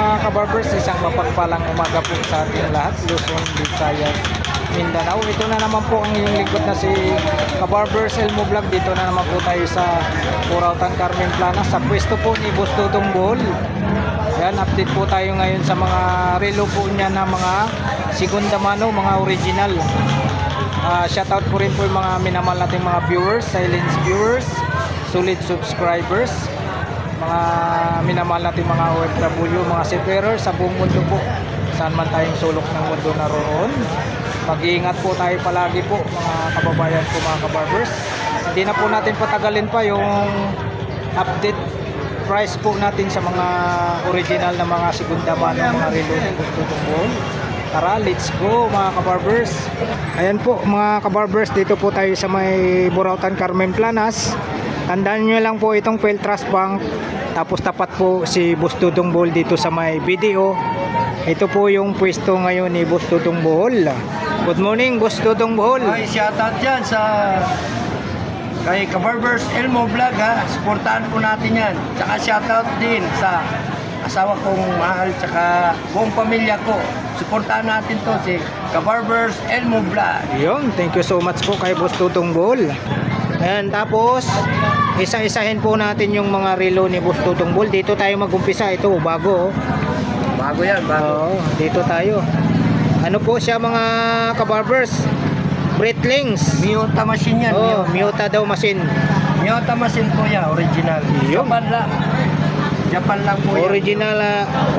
mga kabarbers, isang mapagpalang umaga po sa ating lahat, Luzon, Visayas, Mindanao. Ito na naman po ang iyong lingkod na si Kabarbers Elmo Vlog. Dito na naman po tayo sa Purautan Carmen Plana sa pwesto po ni Boss Dudong Bohol. Ayan, update po tayo ngayon sa mga relo po niya na mga segunda mano, mga original. Shoutout po rin po yung mga minamahal nating mga viewers, silent viewers, solid subscribers, mga minamahal nating mga OFW, mga seafarers sa buong mundo po, saan man tayong sulok ng mundo naroon. Mag-iingat po tayo palagi po mga kababayan po, mga kabarbers. Hindi na po natin patagalin pa yung update price po natin sa mga original na mga segunda mano, mga relo ng Boss Dudong Bohol. Tara, let's go mga kabarbers. Ayan po mga kabarbers, dito po tayo sa may Purautan Carmen Planas. Tandaan nyo lang po itong Peltras Bank, tapos tapat po si Boss Dudong Bohol dito sa may video. Ito po yung pwesto ngayon ni Boss Dudong Bohol. Good morning, Boss Dudong Bohol. Ay, shoutout dyan sa kay Kabarbers Elmo Vlog, ha. Supportahan po natin yan. Tsaka shoutout din sa asawa kong mahal, tsaka buong pamilya ko. Supportahan natin to si Kabarbers Elmo Vlog. Yun, thank you so much po kay Boss Dudong Bohol. Ayan, tapos isa-isahin po natin yung mga relo ni Boss Dudong Bohol. Dito tayo mag-umpisa. Ito, bago. Bago yan, bago. Oo, dito tayo. Ano po siya mga kabarbers? Breithlings. Miyota machine yan. Oh, Miyota daw machine. Miyota machine po yan, original. Yun. Japan lang. Japan lang po yan.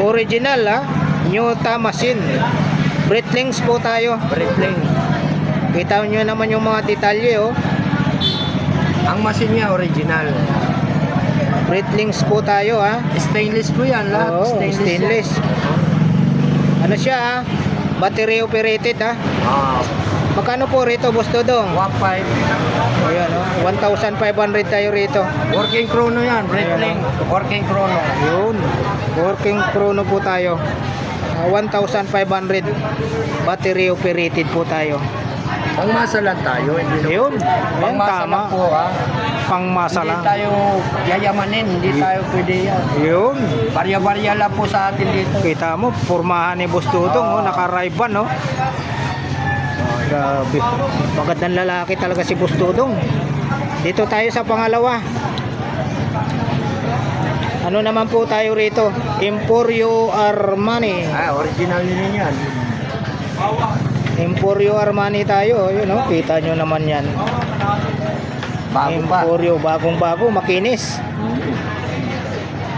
Original Miyota machine. Breithlings po tayo. Breitling. Kita nyo naman yung mga detalye, oh. Ang machine niya original. Breithlings po tayo, ha. Stainless po yan, lahat. Oo, stainless. Ano siya, battery operated, ha. Magkano po rito, Boss Dudong? 1.5. Ayan, oh. 1,500 tayo rito. Working chrono yan, Breitling. Working chrono. Yun, working chrono po tayo. 1,500 battery operated po tayo. Pangmasa lang tayo. Yun, Pangmasa tama. lang po, ha. Pangmasa Hindi lang. tayo yayamanin, hindi tayo pwede yan. Yun, Barya-barya lang po sa atin dito. kita mo, pormahan ni Boss Dudong, oh, naka-Ray-Ban, no? Grabe, magandang lalaki talaga si Boss Dudong. Dito tayo sa pangalawa. Ano naman po tayo rito? Emporio Armani. Original din yan. Emporio Armani tayo, yun, no? Kita nyo naman yan. Bago pa. Emporio, bagong-bago, makinis.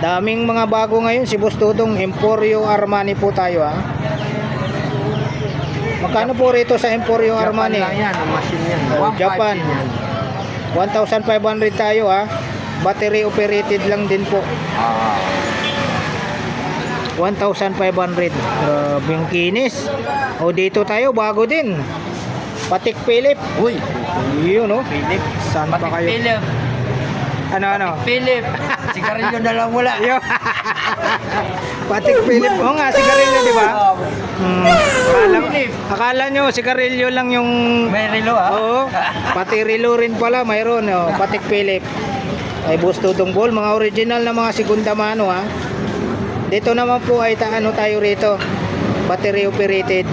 Daming mga bago ngayon si Boss Dudong. Emporio Armani po tayo, ha. Magkano po rito sa Emporio Armani? Japan lang yan, ang machine yan. Japan. 1,500 tayo, ha. Battery operated lang din po. 1,500. Grabing kinis. O dito tayo, bago din. Patik Philip. Uy, Yun, no? Philip. Saan pa kayo? Philip. Ano? Philip. Sigarilyo na lang wala. Yo. Patik Philip. Oo nga, sigarilyo, di ba? Akala nyo, sigarilyo lang yung... May relo, ha? Oo. Pati relo rin pala, mayroon. Oh. Patik Philip. Ay Boss Dudong Bohol, mga original na mga segunda mano, ha. Dito naman po ay ano tayo rito. Battery operated.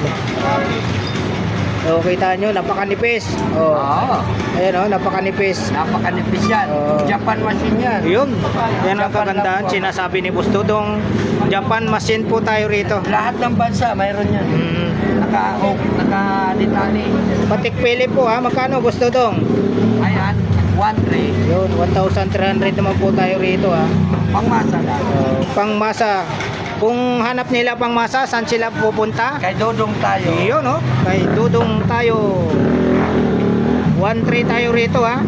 So, kita nyo, napakanipis. Oh. Ayan, oh, napakanipis. Napakanipis yan. Japan machine yan. Yun. Yan ang Japan kagandahan. lang po. Sinasabi ni Boss Dudong, Japan machine po tayo rito. Lahat ng bansa mayroon yan. Naka-detali. Patik Philip po, ha. Magkano, Boss Dudong? Ayan, 1.3. Yun, 1,300 naman po tayo rito, ha. Pangmasa lang. Pangmasa. Kung hanap nila pangmasa, saan sila pupunta? Kay Dodong tayo. Yun, no? Kay Dudong tayo. 1,300 tayo rito, ha.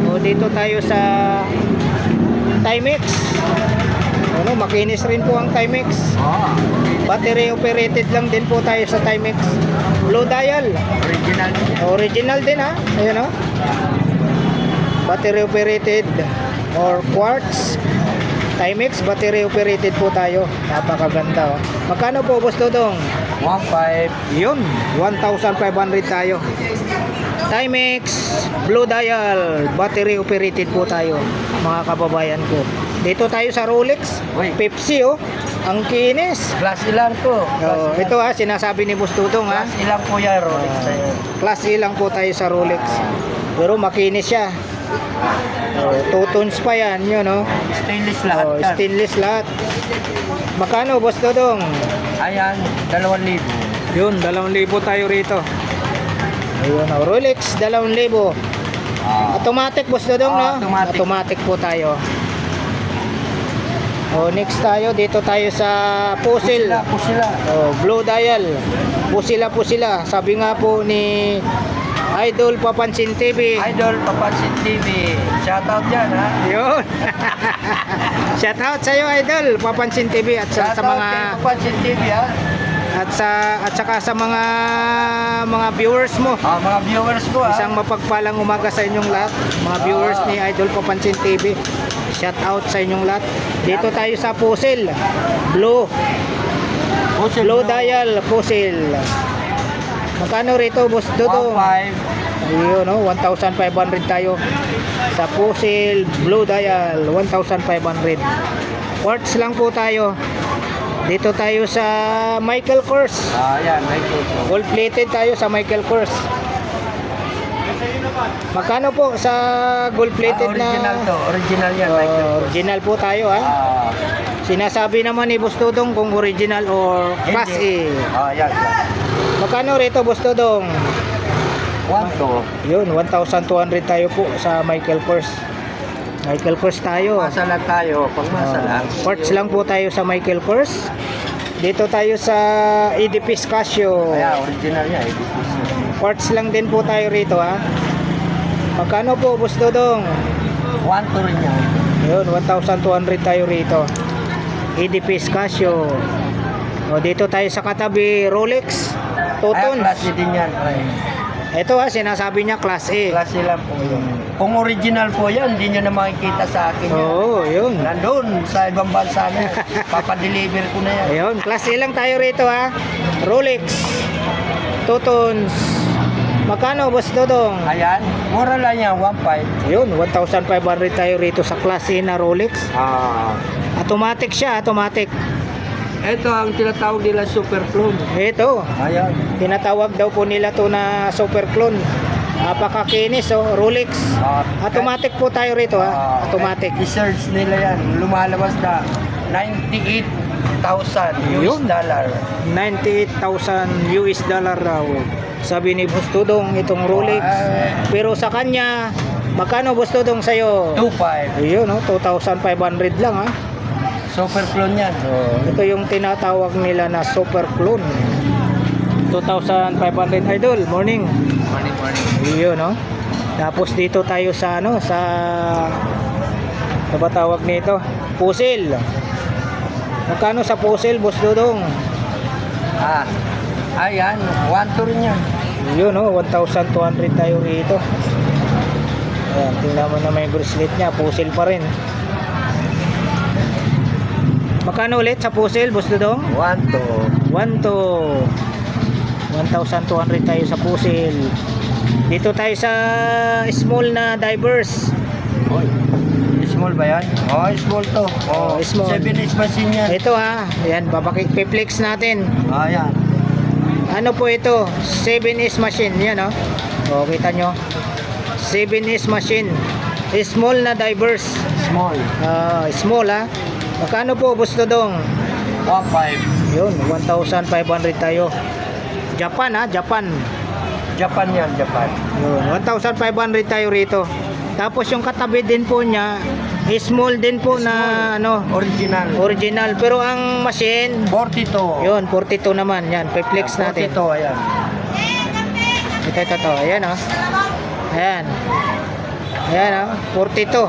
O, dito tayo sa Timex. Ano, makinis rin po ang Timex. Battery operated lang din po tayo sa Timex. Blue dial. Original. Original din, ha. Ayan, no? Battery operated or quartz. Timex battery operated po tayo. Napakaganda, oh. Magkano po, Boss Dudong? 1.5. Yun, 1,500 tayo. Timex Blue Dial battery operated po tayo, mga kababayan ko. Dito tayo sa Rolex. Uy. Pepsi oh. Ang kinis. Class ilang to. Oh, ito ha, sinasabi ni Boss Dudong ha. Class ilang po yan, Rolex na yan. Class A lang po tayo sa Rolex. Pero makinis siya. Oh, 2 tons pa yan, yun oh. Stainless lahat Oh, yan. stainless lahat. Magkano Boss Dudong? Ayan, 2,000. Yun, 2,000 tayo rito. Ayun oh, Rolex 2,000. Automatic Boss Dudong no? Automatic. Automatic po tayo. Oh, next tayo dito tayo sa Fossil. Po sila. Oh, blue dial. Po sila. Sabi nga po ni Idol Papansin TV. Idol Papansin TV. Shoutout dyan, ha? Yun. Shout out sa iyo Idol Papansin TV at sa Shoutout mga kay Papansin TV, ha? at saka sa mga viewers mo. Mga viewers ko, ha? Isang mapagpalang umaga sa inyong lahat, mga viewers ni Idol Papansin TV. Shout out sa inyong lahat. Dito tayo sa Fossil. Blue Fossil Blue dial Fossil. Magkano rito Boss Dudong? 1,500. Ayun no, 1,500 tayo sa Fossil Blue dial, 1,500. Quartz lang po tayo. Dito tayo sa Michael Kors. Ayan, may kuto. Gold plated tayo sa Michael Kors. Magkano po sa gold plated Original na? to. Original yan, Michael. Original po tayo ha. Sinasabi naman ni Boss Dudong kung original or class A. Yan. Magkano rito Boss Dudong? 1,200. Yun, 1,200 tayo po sa Michael Kors. Michael Kors tayo. Masala tayo. Pag masala. Quartz lang po tayo sa Michael Kors. Dito tayo sa Edipis Casio. Ayan, original yan. Quartz lang din po tayo rito ha. Magkano po Boss Dudong? 1,200 rin yan. Yun, 1,200 tayo rito. Edipis Casio. O, dito tayo sa katabi Rolex. Ayan, Tutons. klase din yan. Ito ha, sinasabi niya class A. Klase lang po yun. Kung original po yan, hindi nyo na makikita sa akin yan. Oo, yun. Nandun sa ibang bansa na yan. Papadeliver ko na yan. Ayun, class A lang tayo rito ha. Rolex. Tutons. Magkano Boss Dudong? Ayan, mura lang yan, 1,500. Yun, 1,500 tayo rito sa class A na Rolex. Automatic siya, automatic. Ito ang tinatawag nila super clone. Ito, Ayan. tinatawag daw po nila to na super clone. Napakakinis oh, Rolex. Automatic po tayo rito ha. Automatic. I-search nila yan. Lumalabas na 98,000 US Yun. dollar. 98,000 US dollar raw. Sabi ni Boss Dudong itong Rolex. Pero sa kanya, magkano Boss Dudong sa'yo? 2,500. Ayun oh, 2,500 lang ha. Super clone yan. Ito yung tinatawag nila na super clone. 2,500 Idol, morning. Morning. Yun no. Tapos dito tayo sa ano sa ba tawag nito? Fossil. Magkano sa Fossil Boss Dudong? Ayan, 1,200 rin yan. Yun no, 1,200 tayo rito. Ayan, tingnan mo na may bracelet niya, Fossil pa rin. Magkano ulit sa Fossil Boss Dudong? 1,200. 1,200 tayo sa Fossil. Dito tayo sa small na divers. Small ba yan? Small to. Small. 7-inch machine yan. Ito ha, ayan, papakiplex natin. Ayan. Ano po ito? 7S machine, yan oh. O, kita nyo. 7S machine. Small na divers. Small. Small ha. Magkano po Boss Dudong? 1,500. Yun, 1,500 tayo. Japan ha, Japan. Japan yan, Japan. Yun, 1,500 tayo rito. Tapos yung katabi din po niya, small din po na ano, original. Pero ang machine, 42. yun, 42 naman. Yan, flex natin. 42, ayan. Ito. Ayan oh. Ayan. Ayan oh, 42.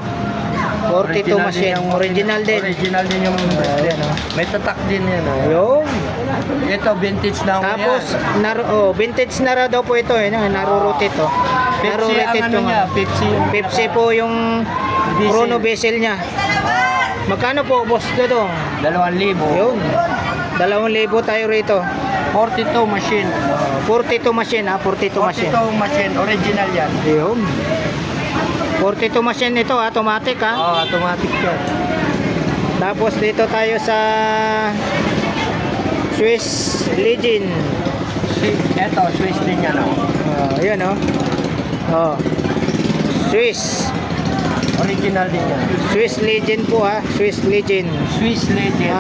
42 machine. Original din. Original din yung Ayan oh. may tatak din yan. Yun. Ito, vintage na ako Tapos, yan. vintage na raw daw po ito eh. Narurotate oh. Pepsi ang ano niya, Pepsi. Pepsi po yung chrono bezel niya. Magkano po, Boss Dudong? 2,000. Yun. 2,000 tayo rito. 42 machine. 42 machine ha, 42 machine. 42 machine, original yan. Yun. 42 machine ito, automatic ha. Automatic yan. Tapos dito tayo sa Swiss Legend. Eto, Swiss din yan, oh. Ayan oh. Oh. Swiss. Original din yan. Swiss Legend po ha. Swiss Legend. Swiss Legend.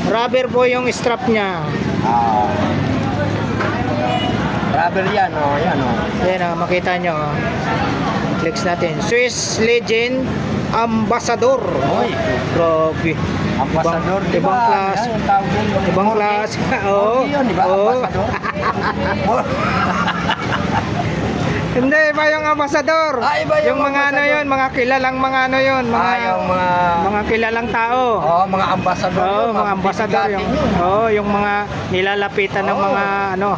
Rubber po yung strap niya. Ah. Rubber yan, oh. Yan, oh. Ayan oh, makita nyo. Oh. Flex natin. Swiss Legend Ambassador. Oy. Grabe. Ambassador, di Ibang ba? klase. Yan, yung tawag yun, yung Ibang Morgue. klase. Oo. Morgue yun, di ba? Oo. Ambassador. Hindi, iba yung ambassador. Iba yung mga ano ambassador. yun, mga kilalang mga ano yun, mga yung mga kilalang tao. oh, mga ambassador. Oo, yun, mga ambassador yung bibigatin yun. yung mga nilalapitan ng Oo. mga ano,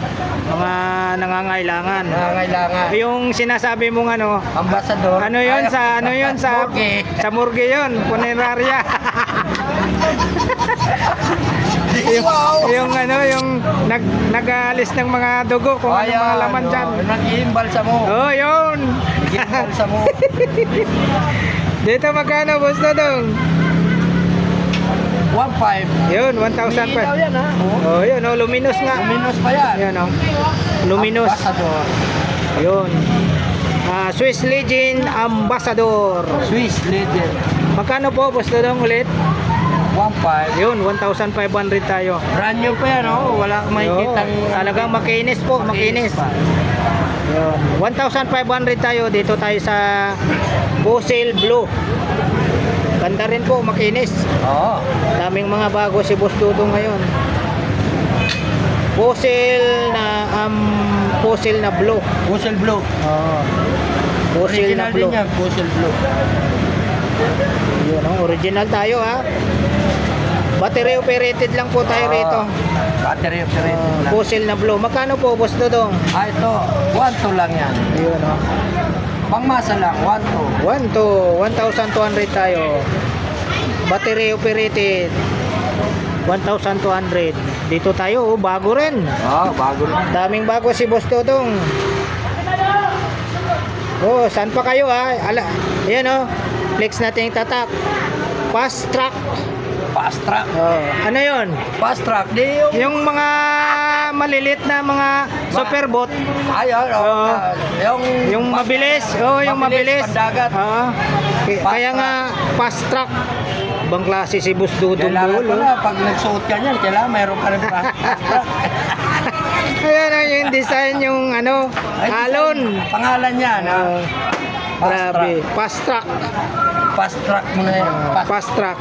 mga nangangailangan. Nangangailangan. Yung sinasabi mong ano, Ambassador. ano yun Ay, sa ano yun sa Morgue. sa morgue yun, funeraria. Wow. yung ano, yung nag-aalis ng mga dugo kung ano mga laman diyan. Nag-iimbalsa mo. Oh, yun. Nag-iimbalsa mo. Dito magkano boss to dong? 1.5. Yun, 1,000 May pa. ilaw yan, ha? Oh. Oh, yun, oh, luminous nga. Luminous pa yan. Yun, oh. Luminous. Ambassador. Yun. Swiss Legend Ambassador. Swiss Legend. Magkano po boss to dong ulit? 1.5. Yun, 1,500 tayo. Brand new pa yan, oh. Wala kang makikita. Talagang makinis po, makinis. Yun. 1,500 tayo. Dito tayo sa Fossil Blue. Ganda rin po, makinis. Oo. Daming mga bago si Boss Dudong ngayon. Fossil na blue. Fossil Blue. Oo. Fossil na Original blue. din yan, Fossil Blue. Yun, oh, original tayo ha. Battery operated lang po tayo rito. Battery operated lang. Fossil na blue. Magkano po Boss Dudong? Ito, 1.2 lang yan. Yun oh. Pangmasa lang, 1.2. 1,200 tayo. Battery operated 1,200. Dito tayo, oh, bago rin. Bago lang. Daming bago si Boss Dudong. Oh, saan pa kayo ha? Ayan oh. Flex natin yung tatak. Fast track. Fast track. Oh, ano 'yon? Fast track. Di yung... Yung mga malilit na mga superboat. Ayun, Oo. Yung mabilis. Oh, yung mabilis. Pandagat. Oo. Kaya nga fast track. Ibang klase si Boss Dudong Kailangan Dul. ko na, pag nagsuot ka niyan, kailangan mayroon ka rin fast track. Ayan oh, yung design yung ano, Ay, alon. Pangalan niyan, ha? Grabe. Fast track. Fast track mo na yan. Fast track.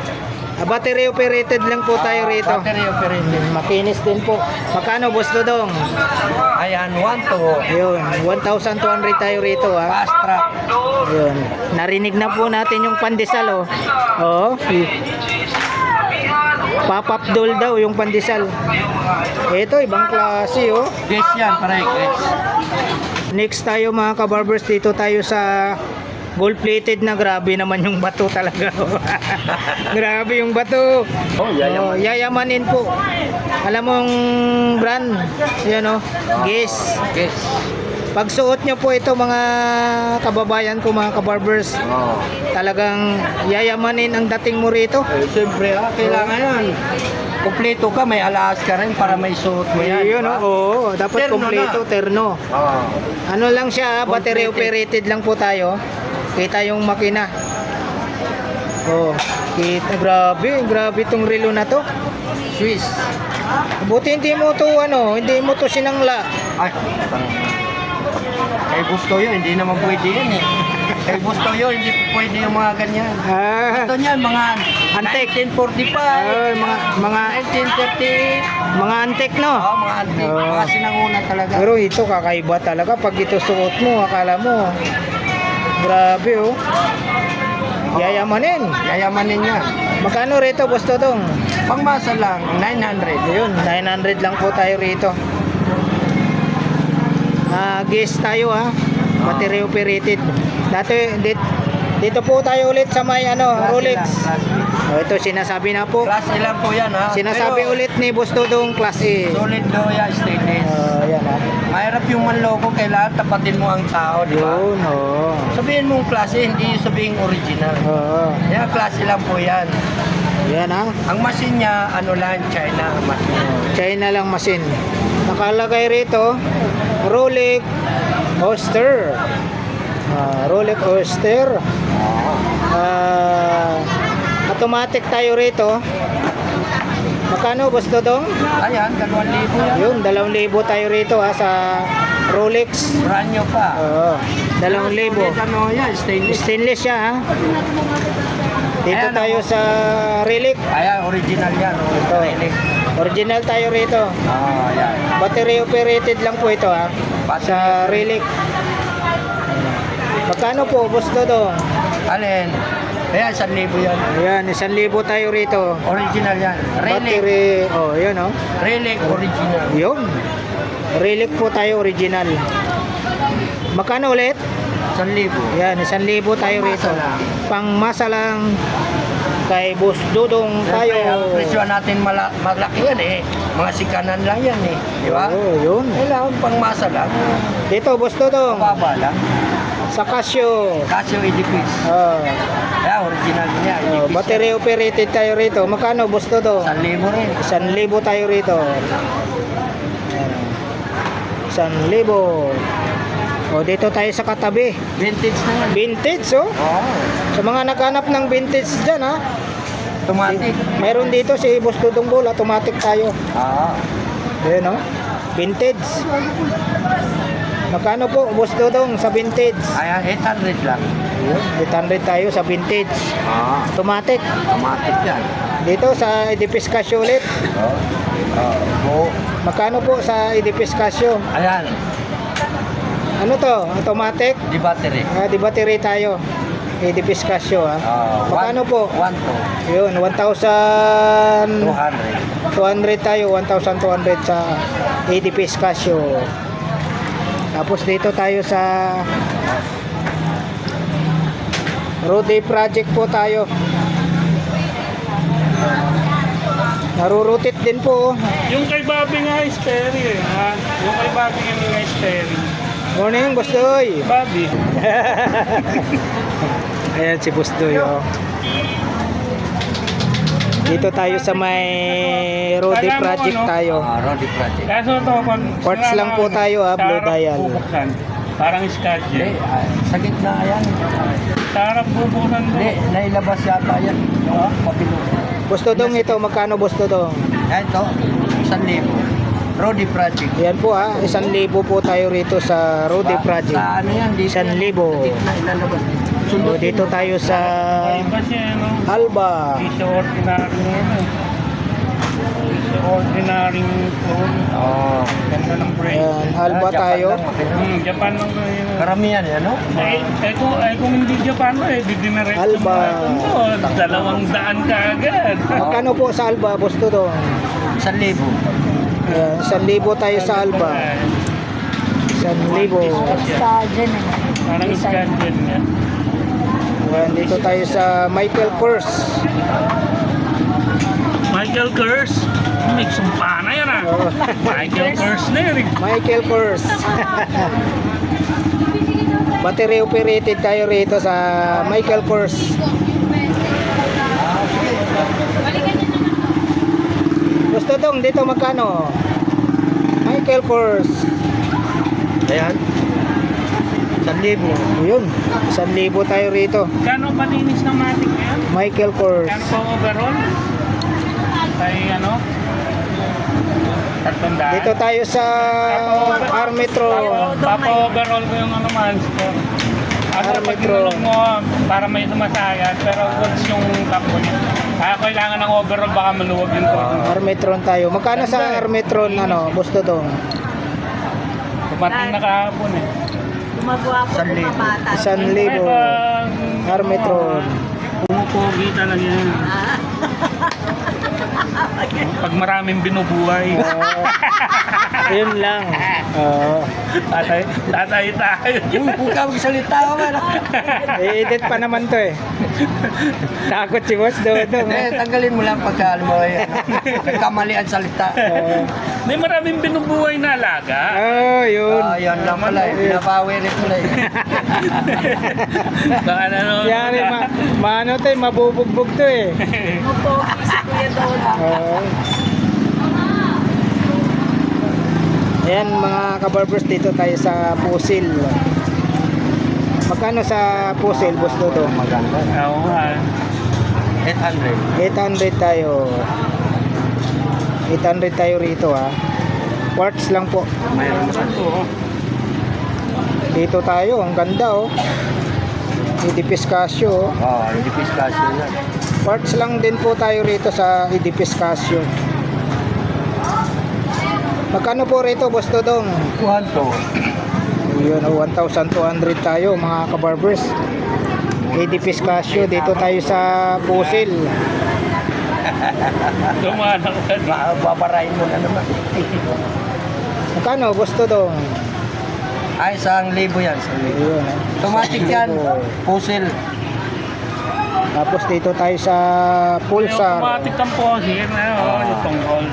Battery operated lang po tayo rito. Battery operated. Makinis din po. Magkano Boss Dudong? Ayan, 1.2. Ayun, 1,200 tayo rito ha. Fast track. Ayun. Narinig na po natin yung pandesal oh. Oo. Pop-up doll daw yung pandesal. Ito ibang klase oh. Guess yan, pare, guess. Next tayo mga kabarbers, dito tayo sa gold plated na. Grabe naman yung bato talaga. Grabe yung bato. Oh, yayaman. Yayamanin po. Alam mong brand. Yan oh. Guess. Guess. Pag suot nyo po ito mga kababayan ko, mga kabarbers, Oh. talagang yayamanin ang dating mo rito. Siyempre, kailangan yan. Kompleto ka, may alas ka rin para may suot mo yan. Yun, diba? oo. Dapat Terno kompleto, na. terno. Oh. Ano lang siya, battery operated lang po tayo. Kita yung makina. Oh, kita, grabe itong relo na to. Swiss. Buti hindi mo to hindi mo to sinangla. Ay, kay gusto yun, hindi naman pwede yan eh. Kay gusto yun, hindi pwede yung mga ganyan. Ah, Ito niyan, mga Antique. 1945, mga 1938. mga antik no. Mga antique, Oo. mga sinanguna talaga. Pero ito kakaiba talaga pag ito suot mo, akala mo. Grabe oh. Yayamanin. Yayamanin niya. Magkano rito, Boss Dudong? Pangmasa lang, 900. Ayun, 900 lang po tayo rito. Guess tayo ha. Battery operated. Dito po tayo ulit sa may Klase Rolex. lang, klase. Ito sinasabi na po. Class A lang po yan ha. Sinasabi Pero, ulit ni Boss Dodong class A. solid loya stainless. Yan ha. Mahirap yung manloko, kailangan tapatin mo ang tao, di ba? Yun, oo. Sabihin mong klase, hindi sabihin original. Oo. Yan, klase lang po yan. Yan ha. Ang machine niya, ano lang, China ang machine. China lang machine. Nakalagay rito, Rolex Oyster. Rolex Oyster. Automatic tayo rito. Makano, Boss Dodong? Ayan, 2,000 yan. Yun, 2,000 tayo rito ha, sa Rolex. Brand new pa. Oo, 2,000. Ano yan, stainless. Stainless siya ha. Dito Ayan, tayo ako. sa Relic. Ayan, original yan. Ito. Original tayo rito. Ayan. Battery operated lang po ito ha. Battery Sa Relic. Magkano po, Boss Dodong? Alin? Ayan, 1,000 yan. Ayan, 1,000 tayo rito. Original yan. Relic. Battery, yun Relic original. Yun. Relic po tayo, original. Magkano ulit? 1,000. Yan, 1,000 tayo rito. Pangmasa lang. Pangmasa lang kay Boss Dodong Siyempre, ang tayo. presyo natin malaki yan eh. Mga sikanan lang yan eh. Di ba? Oo, yun. Kailangan pang masa lang. Dito, Boss Dodong. Mababa lang. Sa Casio. Casio Edipis. Kaya original niya. Edipis. Battery operated tayo rito. Magkano, Boss Dodong? 1,000 rin. 1,000 tayo rito. 1,000. Dito tayo sa katabi. Vintage na yan. Vintage, Oo. Sa mga naghanap ng vintage dyan, ha? Automatic. Meron dito si Boss Dodong Bull, automatic tayo. Ayan, vintage. Magkano po, Boss Dodong, sa vintage? Ayan, 800 lang. 800 tayo sa vintage. Automatic. Automatic yan. Dito sa Edipis Casio ulit. Oo. Magkano po sa Edipis Casio? Ayan, Ano to? Automatic? di battery. Di battery tayo. Edipis Casio, ha? Magkano po? 1,200. Yun, 1,200 tayo, 1,200 sa Edipis Casio. Tapos dito tayo sa Rudy Project po tayo. Narurutit din po. Yung kay Bobby nga Steri ha? Yung kay Bobby nga Steri. Morning, Boss Doy. Bobby. Ayan si Boss Doy, Dito tayo sa may Rudy Alam mo, Project ano? tayo. Rudy Project. Kaso to, pag Parts lang po tayo, Blue Dial. Bubuksan. Parang scotch Hindi, eh. sa gitna yan. Sa harap bubuksan mo. Hindi, nailabas yata yan. Oo, papilo. Boss Dodong, ito, magkano, Boss Dodong? Ayan to, 1,000. Rudy Project. Yan po, 1,000 po tayo rito sa Rudy Project. Sa ano yan, dito. 1,000. Sa gitna, ilalabas. Dito tayo sa Kasi ano, Alba. hindi siya ordinary ano. Hindi siya ordinary phone. Oo. Ganda ng brand. Ayan, Alba tayo. Japan lang na yun. Karamihan yan, no? Kung hindi Japan di dinirect Alba. 200 ka agad. Magkano po sa Alba, Boss Dodong? 1,000. Ayan, 1,000 tayo sa Alba. 1,000. Parang scandal niya. Ayan, dito tayo sa Michael Kors. Michael Kors. May sumpa na yan Oo. Michael Kors na yun eh. Michael Kors. Battery operated tayo rito sa Michael Kors. Gusto dong dito magkano? Michael Kors. Ayan. 1,000. Yun, 1,000 tayo rito. Kano palinis ng matic yan? Michael Kors. Kano pa overall? Kay ano? 300? Dito tayo sa Armitron. Papa overall ko yung ano man. Ako pag Armitron. tinulog mo para may sumasayan pero goods yung takbo niya. Kaya kailangan ng overall baka maluwag yung todo. Armitron tayo. Magkano sa Armitron Boss Dodong? Dumating na kahapon eh. Gumagawa po ng mga bata. 1,000. Armitron. Pumupogi talaga yan. Pag maraming binubuhay. Yun lang. Oo. Tatay tayo. Kung ka magsalita ka man. I-edit pa naman to eh. Takot si Boss Dodong. Tanggalin mo lang pagka alam mo yan. Nagkamali ang salita. May maraming binubuhay na alaga. Oh, yun. Yan lang pala eh. Pinapawi rin pala eh. Baka ano. Yan eh, maano to eh, mabubugbog to eh. Mapogi si Kuya Dola. Oo. Ayan mga kabarbers, dito tayo sa Pusil. Magkano sa Pusil, Boss Dodong? Maganda. Oo nga. 800. 800 tayo. 800 tayo rito ha. Quartz lang po. Mayroon naman. Oo. Dito tayo, ang ganda oh. Edipis Casio. Oo, hindi pistasyo yan. Quartz lang din po tayo rito sa Edipis Casio. Magkano po rito, Boss Dodong? Kuhan to. Yun, 1,200 tayo mga kabarbers. Edipis Casio, dito tayo sa Pusil. Dumana ka. Babarain mo na naman. Magkano, Boss Dodong? Ay, 1,000 yan. 1,000. Yun, Automatic yan. Puzzle. Tapos dito tayo sa Pulsar. Automatic ang poser na. Yung tungkol.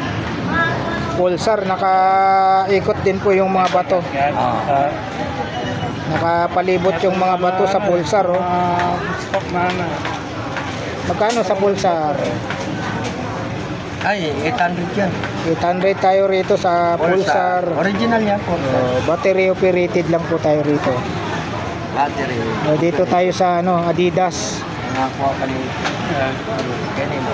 Pulsar, nakaikot din po yung mga bato. Yan. Nakapalibot yung mga bato sa Pulsar. Oh. Stop na na. Magkano sa Pulsar? Ay, 800 yan. 800 tayo rito sa Pulsar. Original yan. Pulsar. Battery operated lang po tayo rito. Battery. Dito tayo sa Adidas. Nakakuha ka ni Kenny mo.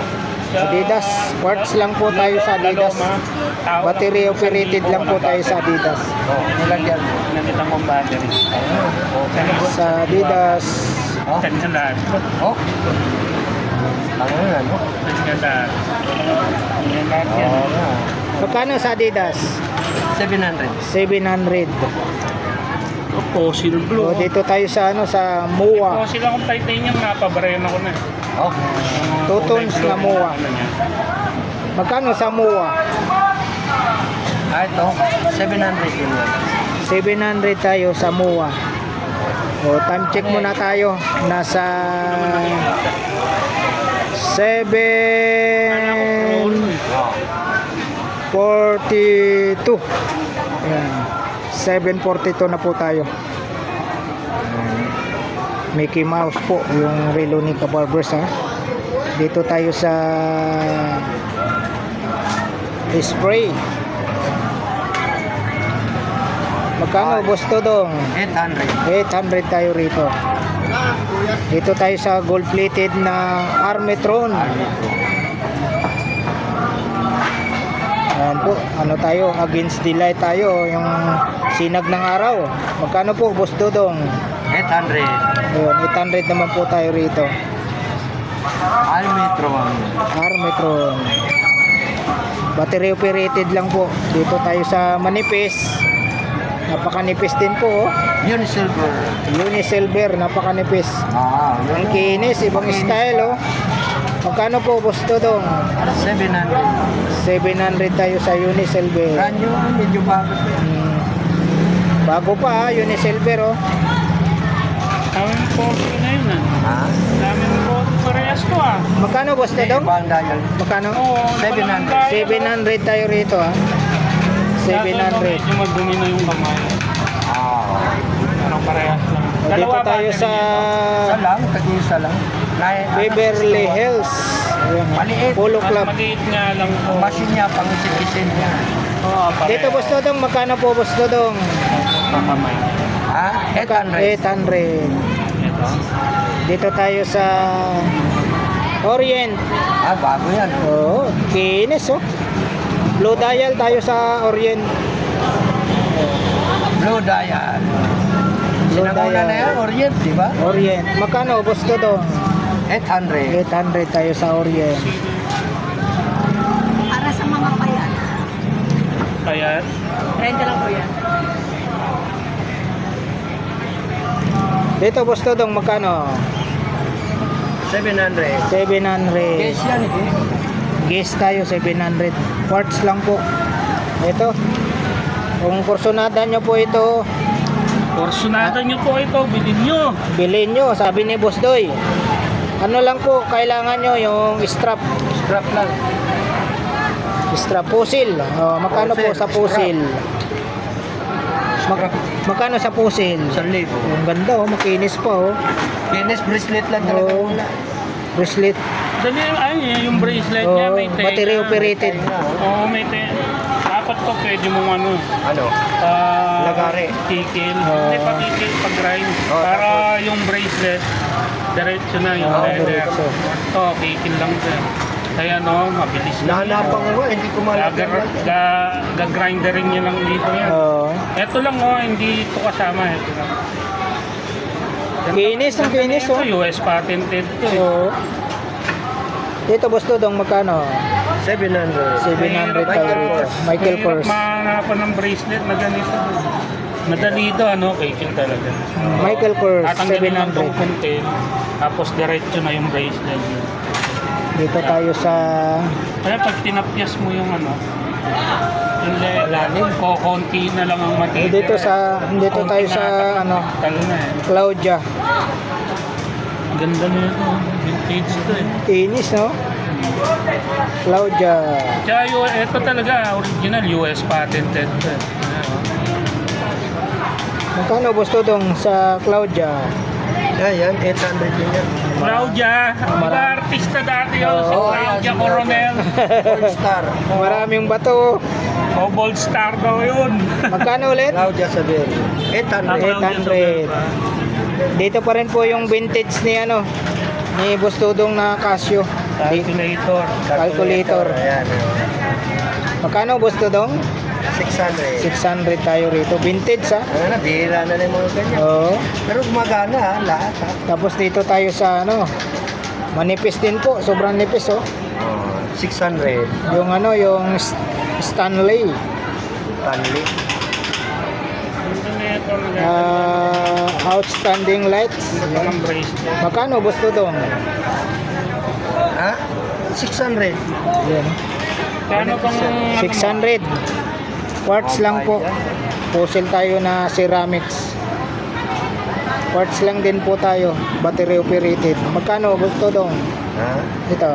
Adidas, quartz lang po tayo sa Adidas. Battery operated lang po tayo sa Adidas. Oh, nilagyan mo. Nakita kong battery. Sa Adidas, Oh, Kanya lahat. oh. Ano yan, no? Kanya lahat. Kanya lahat yan. Oo nga. magkano sa Adidas? 700. 700. Fossil blue. So, dito tayo sa sa MUA. Fossil akong titanium, napabarehan ako na. Oh. 2 tons na MUA. Magkano sa MUA? Ah, ito. 700 yun yan. 700 tayo sa MUA. O, time check muna tayo. Nasa 7:42. Ayan. 7:42 na po tayo. Mickey Mouse po yung relo ni Kabarbers ha. Dito tayo sa spray. Magkano, Boss Dodong? 800. 800 tayo rito. Dito tayo sa gold plated na Armetron. Ayan po, ano tayo, against the light tayo, yung sinag ng araw. Magkano po, Boss Dodong? 800. Ayun, 800 naman po tayo rito. Almetron. Armetron. Battery operated lang po. Dito tayo sa manipis. Napakanipis din po. Oh. Unisilver. Unisilver, napakanipis. Ah, Ang kinis, ibang style oh. Magkano po, Boss Dodong? 700. 700 tayo sa Unisilver. Brand new, medyo bago. Bago pa, Unisilver oh. Daming fossil na yun Ha? Daming fossil parehas ko Magkano, Boss Dodong? Ibang dial. Magkano? Oo, 700. 700 tayo rito ah. 700. Medyo magdumi na yung kamay. Ah. Pero parehas lang. Dito tayo sa Isa lang, tag-isa lang. Beverly Hills. Ayan, Maliit. Polo Club. Maliit nga lang po. Ang machine niya, pang isin niya. Oo, parehas. Dito, Boss Dodong, magkano po, Boss Dodong? Pamamay. Ha? 800. 800. Ito. Dito tayo sa Orient. Ah, bago yan. Oh, kinis oh. Blue dial tayo sa Orient. Blue dial. Blue Sinanguna na yan, dial. Orient, di ba? Orient. Magkano, Boss Dodong? 800. 800 tayo sa Orient. Para sa mga payan. Kaya, 30 lang po yan. Dito, Boss Dodong, magkano? 700. 700. Case yan, eh. Guess tayo 700. Quartz lang po. Ito. Kung kursunada nyo po ito, Porsyonada nyo po ito, bilhin nyo. bilhin nyo, sabi ni Boss Doy. Ano lang po, kailangan nyo yung strap. Strap lang. Strap pusil. Oh, magkano po Pusil, sa pusil? Magkano sa pusil? 1,000. Ang ganda oh, makinis pa oh. Fitness bracelet lang talaga Oo. muna. Bracelet. Dali, ay, yung bracelet niya, Oh, may tenga. battery operated. Oo, may tenga. Dapat po pwede mong ano, Ano? Lagari. kikil. Oo. Hindi pa kikil, pag-grind. Oo, Para yung bracelet, diretso na yung Oo, leather. diretso. Ito, kikil lang siya. Kaya no, mabilis na. Nahanapan ko, hindi ko malagyan. Gagrinderin niya lang dito yan. Oh. Ito lang oh, hindi ito kasama. Ito lang. Kinis ang kinis Ito, oh. US patented to eh. Oh. Dito Boss Dodong magkano? 700. 700 tayo rito. Michael Kors. Mahanapan ng bracelet na ganito. Madali ito, ano, kikil talaga. Michael Kors Tatanggalin lang itong 700. puntin, tapos diretso na yung bracelet. Dito tayo sa Kaya pag tinapyas mo yung ano, yung lalim, konti na lang ang matitira. dito tayo sa ano, Talo na eh. Claudia. Ganda na ito, vintage ito eh. Kinis no? Claudia. Tsaka ito talaga, original US patented ito eh. Magkano Boss Dodong sa Claudia? Ayan, 800 din yan. Claudia, mga artista dati yun, si Oo. Claudia Coronel. All star. Maraming bato. O Gold Star daw yun. Magkano ulit? Claudia Saber. 800. 800. Dito pa rin po yung vintage ni ano, ni Boss Dodong na Casio. Calculator. Calculator. Ayan. Magkano Boss Dodong? 600. 600 tayo rito. Vintage ha. Ano na, bihira na yung mga ganyan. Oo. Pero gumagana ha, lahat ha. Tapos dito tayo sa ano, manipis din po. Sobrang nipis oh. 600. Yung ano, yung Stanley. Stanley. Outstanding lights. Ang bracelet. Magkano Boss Dodong? Ha? 600. Yan. Kano bang 600. Quartz lang po. Puzzle tayo na ceramics. Quartz lang din po tayo. Battery operated. Magkano Boss Dodong? Ha? Ito.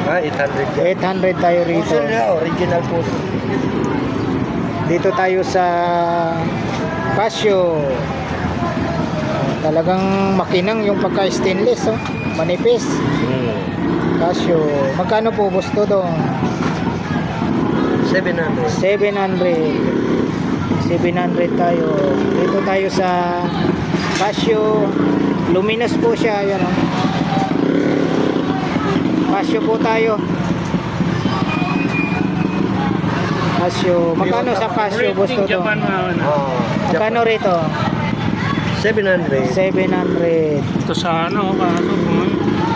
Ha? 800. 800 tayo rito. Puzzle na, original puzzle. Dito tayo sa Casio. Talagang makinang yung pagka-stainless oh. Manipis. Casio. Magkano po Boss Dodong? 700. 700 tayo. Dito tayo sa Casio. Luminous po siya. Yan oh. Casio po tayo. Casio. Magkano sa Casio Boss Rating Dodong? Japan na ano. Magkano rito? 700. 700. Ito sa ano,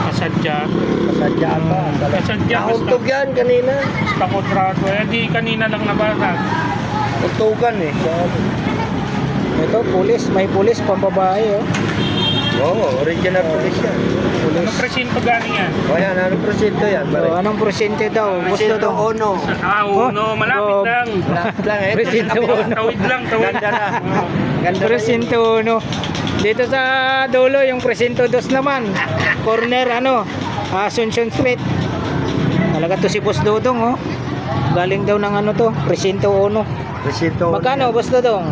kasadya. Kasadya pa. Kasadya, Nauntog yan kanina. basta kontrato. Eh, di kanina lang nabasag. Untugan eh. Ito pulis, may pulis pambabae oh. Oo, original police yan. Ano presinto galing yan? O yan, anong prosyento yan? So, anong porsyente daw? Gusto Prosyento daw. ono. Uno, malapit Oh, lang. Lapit lang eh. Presinto ono. Tawid lang, tawid. Ganda na. Ganda na. Presinto no. Dito sa dulo yung Presinto 2 naman. Corner ano, Asuncion Street. Talaga to si Boss Dodong oh. Galing daw ng ano to, Presinto 1. Presinto ono. Magkano Boss Dodong?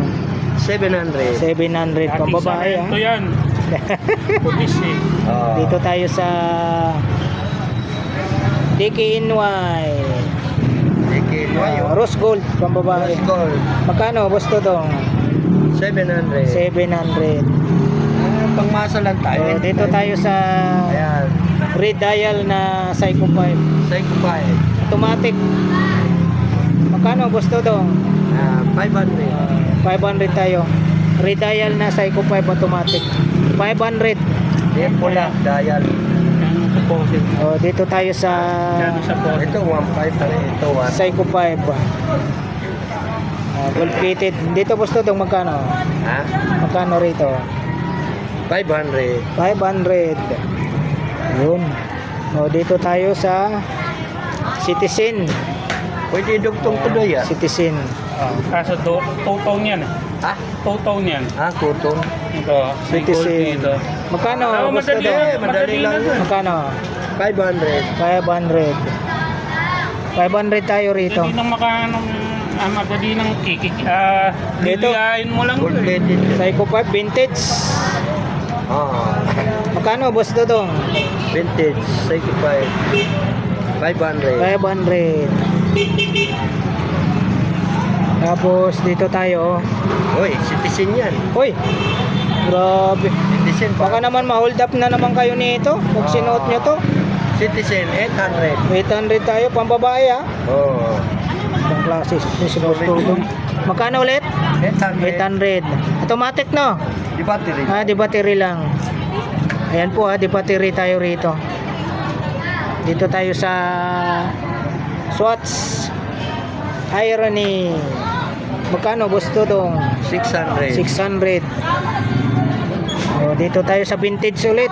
700. 700 pambabae Ito ah. yan. Pulis eh. Oo. Dito tayo sa DKNY. Dikinoy. Rose Gold pambabae. Rose Gold. Magkano Boss Dodong? 700. 700. Pangmasa lang tayo. Oh, dito tayo sa Ayan. red dial na Psycho 5. Psycho 5. Automatic. Magkano Boss Dodong? 500. 500 tayo. Red dial na Psycho 5 automatic. 500. Yan pula. Dial. Ang deposit. Oh, dito tayo sa Yan sa po. Ito 1.5 tali. Ito 1. Psycho 5. Gold plated. Dito Boss Dodong magkano? Ha? Magkano rito? 500. 500. Yun. O, dito tayo sa Citizen. Pwede dugtong tuloy ah. Citizen. Kaso two-tone yan eh. Ha? Two-tone yan. Ah, kutong. Ito. Citizen. Dito. Magkano? Boss madali Dodong? yan. Madali lang na yun. Magkano? 500. 500. 500 tayo rito. Madali nang madali nang Dito. liliyain mo lang. Gold ito eh. plated. Psycho 5 vintage. Oo. Magkano, Boss Dodong? Vintage. Psycho 5. 500. 500. Tapos dito tayo. Uy, citizen yan. Uy, grabe. Citizen Baka naman ma-hold up na naman kayo nito. Pag sinuot nyo to. Citizen, 800. 800 tayo, pambabae ha. Oo. Ibang klase. Ito si Boss Dodong. Magkano ulit? 800. 800. Automatic no? Di battery. Di battery lang. Ayan po di battery tayo rito. Dito tayo sa Swatch Irony. Magkano, Boss Dodong? 600. 600. Dito tayo sa vintage ulit.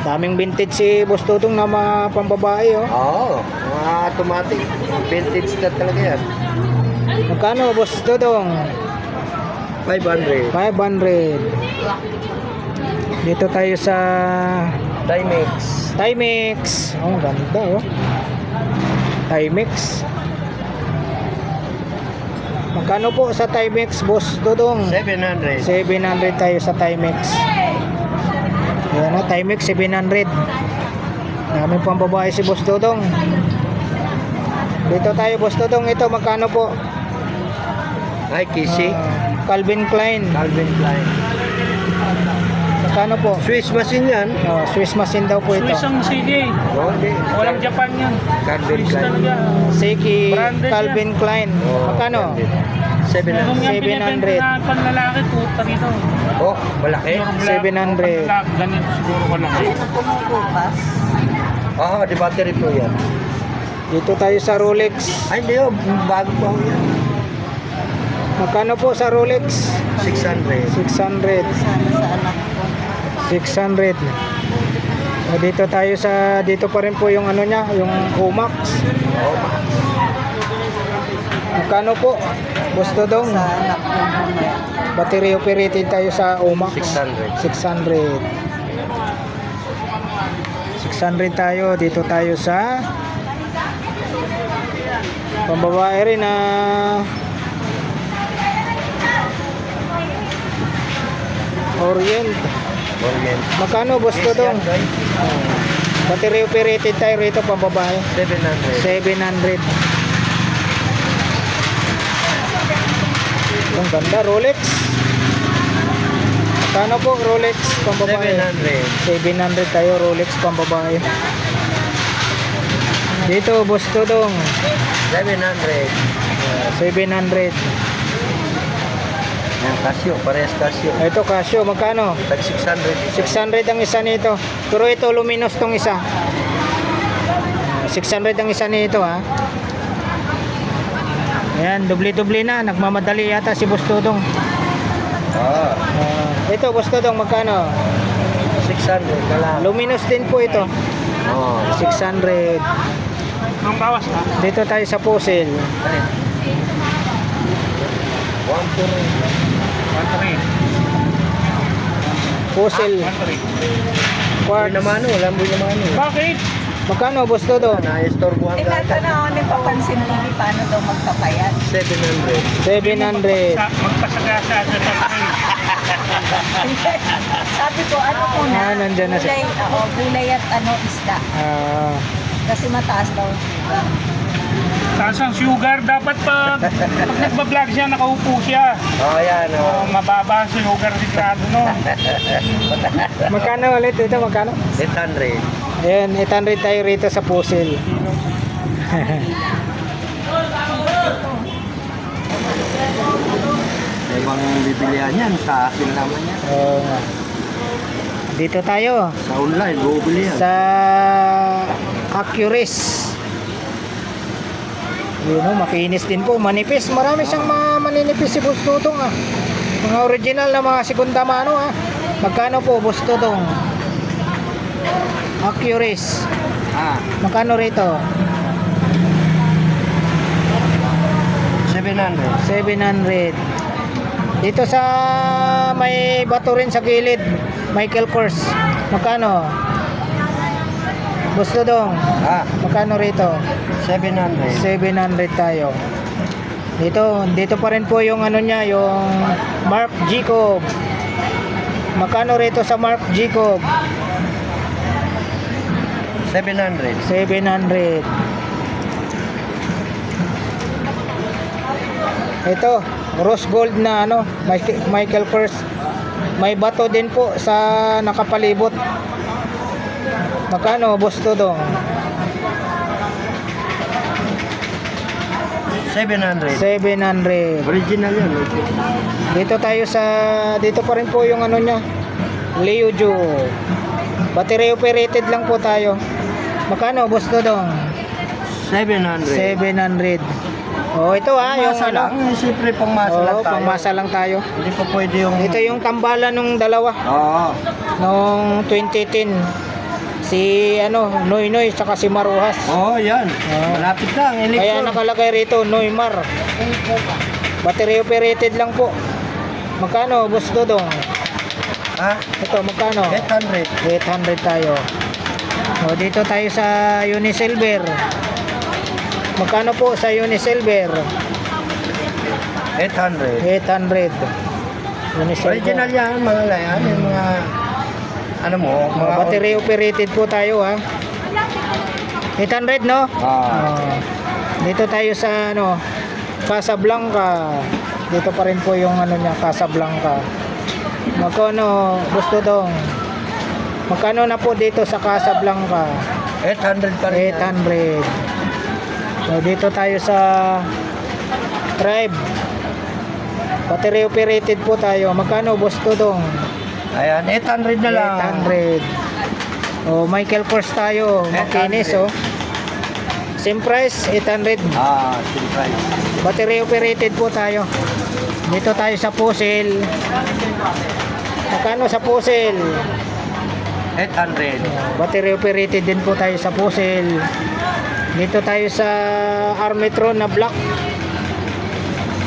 Daming vintage si Boss Dodong na mga pambabae Oo. Mga automatic. Vintage na talaga yan. Magkano, Boss Dodong? 500. 500. Dito tayo sa Timex. Timex. Ang ganda Timex. Magkano po sa Timex, Boss Dodong? 700. 700 tayo sa Timex. Ayan na, Timex 700. Daming pambabae si Boss Dodong. Dito tayo, Boss Dodong. Ito, magkano po? Ay, Kisi. Calvin Klein. Calvin Klein. Magkano po? Swiss machine yan. Swiss machine daw po ito. Swiss ang CD. Oo, di. Walang Japan yan. Calvin Swiss Klein. talaga. Seiki Branded Calvin Klein. Oo, Magkano? branded. Meron 700. yan 700. pinibenta na panlalaki, puta rito. Oh, malaki. Pure black, 700. panlalaki, ganito siguro kalaki. Ano pumupupas? Oo, di battery po yan. Dito tayo sa Rolex. Ay, hindi oh. Bago pa ho yan. Magkano po sa Rolex? 600. 600. Sana sa anak ko. 600. Dito tayo sa dito pa rin po yung ano niya, yung Omax. Oo, Magkano po? Boss Dodong. Sa anak ko mamaya. Battery operated tayo sa Omax. 600. 600. 600 tayo. Dito tayo sa pambabae rin na Orient. Orient. Magkano, Boss Yes, Dodong? yan, guys. Battery operated tayo rito pambabae. 700. 700. Ang ganda, Rolex. Magkano po Rolex pambabae? 700. 700 tayo Rolex pambabae. Dito, Boss Dodong. 700. 700. Yan, Casio. Parehas Casio. Ito Casio, magkano? Tag 600. 600 ang isa nito. Pero ito luminous tong isa. 600 ang isa nito ha. Ayan, doble-doble na. Nagmamadali yata si Boss Dodong. Ah, Ito, Boss Dodong, magkano? 600 na lang. Luminous din po ito. Oo. 600. Ang bawas ka. Dito tayo sa Fossil. 1-3. Fossil 1-3. Buhay quartz. naman o, walang buhay naman o. Bakit? Magkano, Boss Dodong? Na-estorbuhan ka agad. Tinatanong ni Papansin TV paano daw magpapayat. 700. 700. Magpasagasa sa tatay. Sabi ko, ano muna? Nandyan na siya. Gulay at isda. Kasi mataas daw. Taas ang sugar. Dapat pag nagbablog siya, nakaupo siya. Oo, yan o. Mababa ang sugar sigurado no. Magkano ulit ito? Magkano? 800. Ayan, 800 tayo rito sa Fossil. May bang bibilihan yan sa akin naman yan. Dito tayo Sa online, bubili yan. sa Accuris. Yun o, makinis din po. Manipis. Marami siyang maninipis si Boss Dodong Mga original na mga segunda mano Magkano po, Boss Dodong? Accuris. Ah, Magkano rito? 700. 700. Dito sa may bato rin sa gilid, Michael Kors. Magkano? Gusto dong. Magkano rito? 700. 700 tayo. Dito pa rin po yung ano niya, yung Marc Jacob. Magkano rito sa Marc Jacob? 700. 700. Ito, rose gold na ano, Michael Kors. May bato din po sa nakapalibot. Magkano, boss to dong? 700. 700. Original yan. Dito pa rin po yung ano niya, Leo Jo. Battery operated lang po tayo. Magkano, boss to dong? 700. 700. Oh, ito yung Pangmasa lang. Siyempre pangmasa lang tayo. pangmasa lang tayo. Hindi pa pwede yung... Ito yung tambalan nung dalawa. Oo. Noong 2010. Si Noy Noy tsaka si Maruhas. Oo, yan. Malapit na ang election. Kaya nakalagay rito Noymar. Battery operated lang po. Magkano, boss Dodong? Ito, magkano? 800. 800 tayo. O, dito tayo sa Unisilver. Magkano po sa Unisilver? 800. 800. Unisilver. Original yan, mga layan. Yung mga... Ano mo? Mga Battery operated po tayo, ha. 800, no? Dito tayo sa Casablanca. Dito pa rin po yung niya, Casablanca. Magkano, gusto dong? Magkano na po dito sa Casablanca? 800 pa rin. 800. So, dito tayo sa Tribe. Battery operated po tayo. Magkano, gusto dong? Ayan, 800 na lang. 800. Oh, Michael Kors tayo. Makinis, oh. Same price, 800. Same price. Battery operated po tayo. Dito tayo sa Fossil. Magkano sa Fossil? 800. Battery operated din po tayo sa Fossil. Dito tayo sa Armitron na black.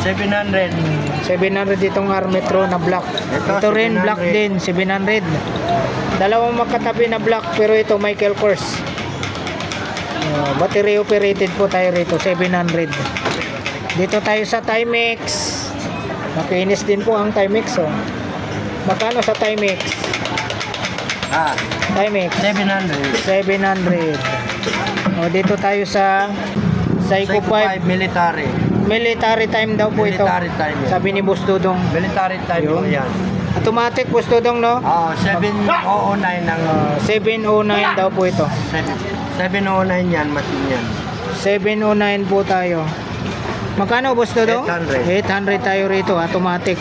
700. 700 itong Armitron na black. Ito rin 700. black din, 700. Dalawang magkatabi na black, pero ito Michael Kors. Battery operated po tayo rito, 700. Dito tayo sa Timex. Makinis din po ang Timex, oh. Magkano sa Timex? Timex 700. 700. Dito tayo sa Psycho 5 military. military time daw po ito. Military time yan. Sabi ni Boss Dudong. Military time Yun. po yan. Automatic, Boss Dudong, no? 709 ang... 709 daw po ito. 709 yan, machine yan. 709 po tayo. Magkano, Boss Dudong? 800. 800 tayo rito, automatic.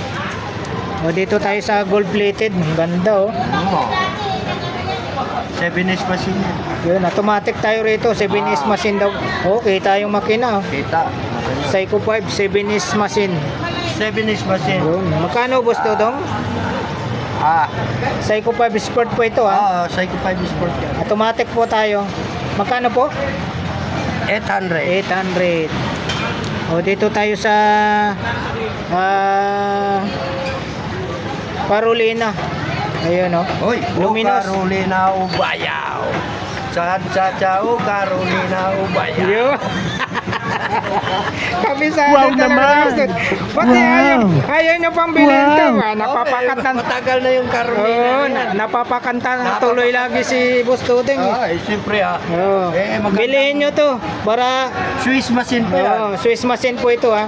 Dito tayo sa gold plated. Ang ganda, oh. 7S machine yan. Yun, automatic tayo rito. 7S machine daw. Okay, tayong makina, oh. Kita. Psycho 5, 7S machine. 7S machine. Yun. Magkano, Boss Dudong? Psycho 5 Sport po ito, ha? Psycho 5 Sport yan. Automatic po tayo. Magkano po? 800. 800. Dito tayo sa Carolina. Ayun, oh. Uy, Luminous. Carolina Ubayaw. Cha-cha-cha, Carolina Ubayaw. Yun. Kabisado talaga. Pati ayaw nyo pang bilhin ito. Napapakanta. Matagal na yung Carolina. Napapakanta na tuloy lagi si Boss Dudong. Siyempre Bilhin nyo to para Swiss machine po yan. Swiss machine po ito, ha.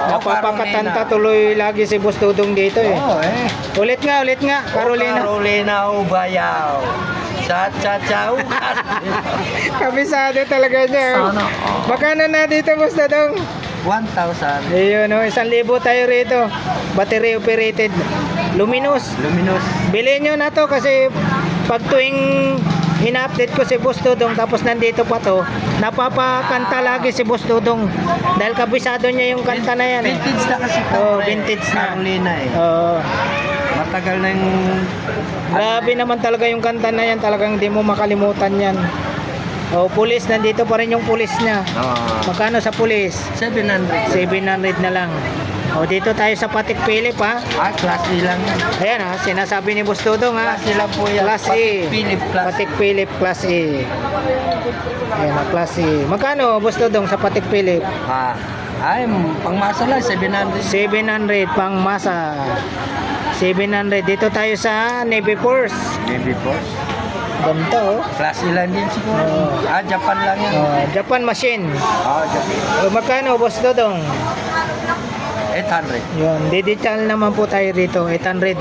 Napapakanta tuloy lagi si Boss Dudong dito, eh. Ulit nga, Carolina. Carolina Ubayaw. Cha-cha-cha, Kabisado talaga niya. Magkano na dito, Boss Dudong? 1,000. Ayun, 1,000 tayo rito. Battery operated. Luminous. Bilhin nyo na to kasi pag tuwing ina-update ko si Boss Dudong tapos nandito pa to, napapakanta lagi si Boss Dudong dahil kabisado niya yung kanta na yan. Vintage na kasi vintage na. Carolina eh. Matagal na yung... Grabe naman talaga yung kanta na yan. Talagang hindi mo makalimutan yan. O, pulis, nandito pa rin yung pulis niya. Magkano sa pulis? 700. 700 na lang. O, dito tayo sa Patek Philip, ha? Class A lang yan. Ayan, ha? Sinasabi ni Boss Dudong, ha? Class A lang po yan. Class A. Patek Philip Class. Patek Philip Class A. Ayan, ha? Class A. Magkano, Boss Dudong, sa Patek Philip? Pangmasa lang, 700. 700 pang masa. 700. Dito tayo sa Navy Force. Navy Force. Ganito, oh. Class A lang din siguro. Japan lang yan. Japan machine. Japan. O, magkano, Boss Dudong? 800. Yun, digital naman po tayo rito, 800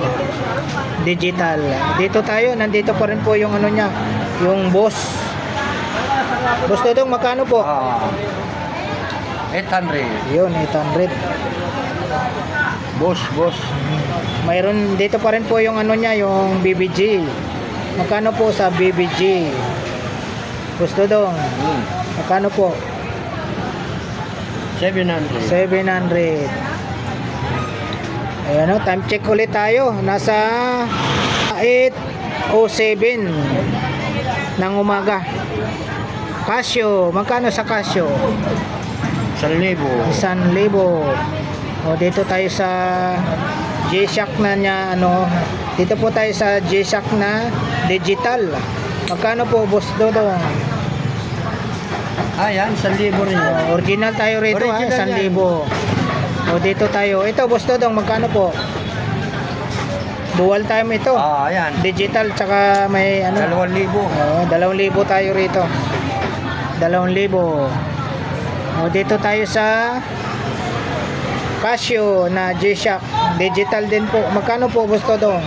digital. Dito tayo, nandito pa rin po yung ano niya, yung boss. Boss Dudong, magkano po? 800. Yun, 800. Boss. Mayroon dito pa rin po yung ano niya, yung BBG. Magkano po sa BBG? Boss Dudong, magkano po? 700. 700. Ayan o, time check ulit tayo. Nasa 8:07 ng umaga. Casio, magkano sa Casio? 1,000. 1,000. O, dito tayo sa G-Shock na niya, ano, dito po tayo sa G-Shock na digital. Magkano po, Boss Dudong? Yan, 1,000 rin yan. Original tayo rito, ha, Original 1,000. O, dito tayo. Ito, Boss Dudong, magkano po? Dual time ito. Ayan. Digital, tsaka may ano. 2,000. O, 2,000 tayo rito. 2,000. O, dito tayo sa Casio na G-Shock. Digital din po. Magkano po, Boss Dudong?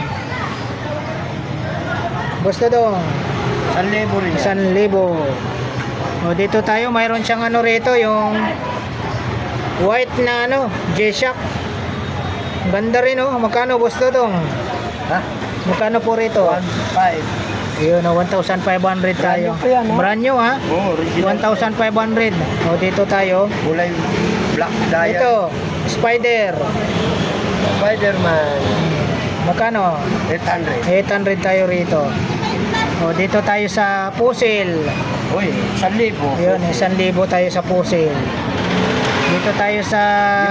Boss Dudong? 1,000 rin yan. 1,000. O, dito tayo, mayroon siyang ano rito, yung white na ano, G-Shock. Ganda rin, oh. Magkano, Boss Dudong? Magkano po rito? 1,500. Ayun, 1,500 tayo. Brand new pa yan, ha? Brand new, ha? Original. 1,500. O, dito tayo. Kulay black dial. Ito, Spider. Spider-Man. Magkano? 800. 800 tayo rito. O, dito tayo sa Puzzle. Uy, 1,000. Ayun, 1,000 tayo sa Puzzle. Dito tayo sa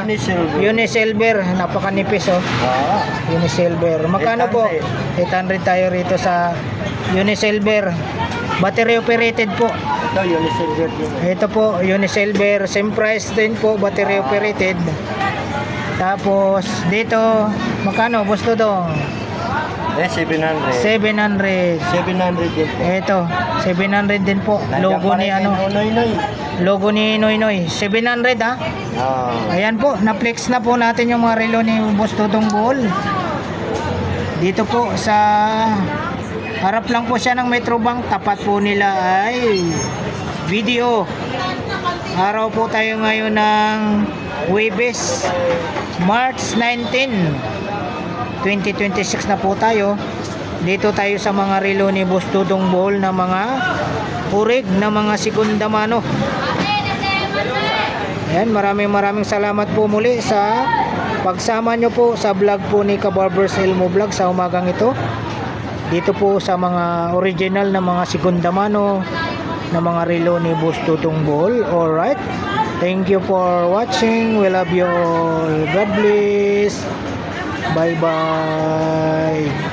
Unisilver. Unisilver. Napakanipis, oh. Unisilver. Magkano po? 800 tayo rito sa Unisilver. Battery operated po. Ito, Unisilver din. Ito po, Unisilver. Same price din po, battery operated. Tapos, dito, magkano, Boss Dudong? 700. 700. 700 din po. Ito, 700 din po. Logo ni ano, Noy. logo ni Noy Noy. 700, ha? Ayan po, na-flex na po natin yung mga relo ni Boss Dudong Bohol. Dito po sa harap lang po siya ng Metrobank. Tapat po nila ay video. Araw po tayo ngayon ng Huwebes, March 19, 2026 na po tayo. Dito tayo sa mga relo ni Boss Dudong Bohol na mga urig na mga segunda mano. Ayan, maraming salamat po muli sa pagsama nyo po sa vlog po ni Kabarbers Elmo Vlog sa umagang ito. Dito po sa mga original na mga segunda mano na mga relo ni Boss Dudong Bohol. Alright, thank you for watching. We love you all. God bless. Bye bye.